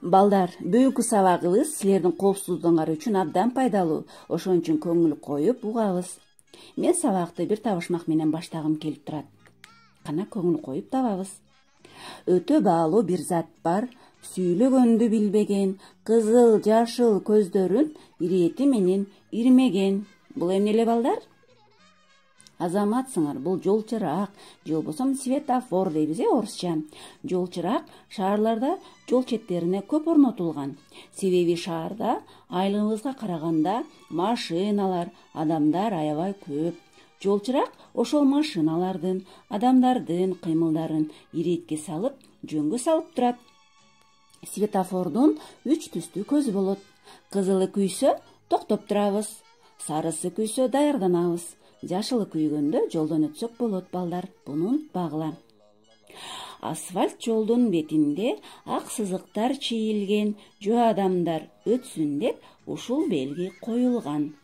Балдар, бүгүнкү сабагыбыз силердин коопсуздугуңар үчүн абдан пайдалуу. Ошон үчүн көңүл коюп угабыз. Мен сабакты бир табышмак менен баштагым келип турат. Кана көңүл коюп табабыз. Өтө баалуу бир зат бар. Сүйлөгөндү билбеген, кызыл, жашыл көздөрүн ирети менен ирмеген. Бул эмне эле балдар? Азаматсыңар, бул жол чырак, же болбосо светофор дейбиз, орусча. Жол чырак шаарларда жол четтерине көп орнотулган. Себеби шаарда айлыгыбызга караганда машиналар, адамдар аябай көп. Жол чырак ошол машиналардын, адамдардын кыймылдарын иретке салып, жөнгө салып турат. Светофордун 3 түстүү көзү болот. Кызылы күйсө токтоп турабыз, сарысы күйсө даярданабыз. Жашылы күйгөндө жолдон өтсөк болот балдар. Буну унутпагыла. Асфальт жолдун бетинде ак сызыктар чийилген, жөө адамдар өтсүн деп ушул белги коюлган.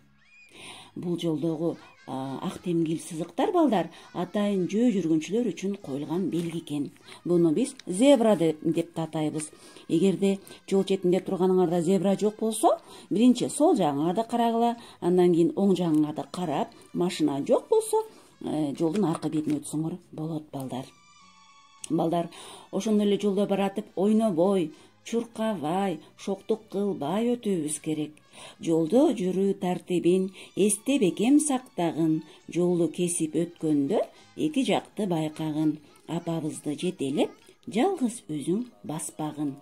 Бул жолдогу ак темгил сызыктар балдар атайын жөө жүргүнчүлөр үчүн коюлган белги экен. Буну биз зебра деп атайбыз. Эгерде жол четинде турганыңарда зебра жок болсо, биринчи сол жагыңарды карагыла, андан кийин оң жагыңарды карап, машина жок болсо, жолдун аркы бетине өтсөңөр болот балдар. Балдар, ошондой эле жолдо баратып ойнобой, чуркабай, шоктук кылбай өтүүбүз керек. Жолдо жүрүү тартибин эсте бекем сактагын, жолду кесип өткөндө эки жакты байкагын, апабызды жетелеп, жалгыз өзүң баспагын.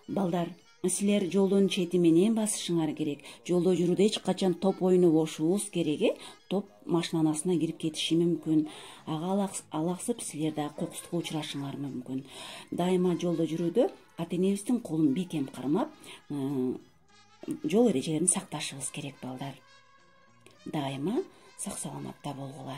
Балдар, силер жолдун чети менен басышыңар керек. Жолдо жүрүүдө эч качан топ ойнобошубуз керек. Топ машинанын астына кирип кетиши мүмкүн. Ага алаксып силер да кокустукка учурашыңар мүмкүн. Дайыма жолдо жүрүүдө ата-энебиздин колун бекем кармап, жол эрежелерин сакташыбыз керек балдар. Дайыма сак саламатта болгула.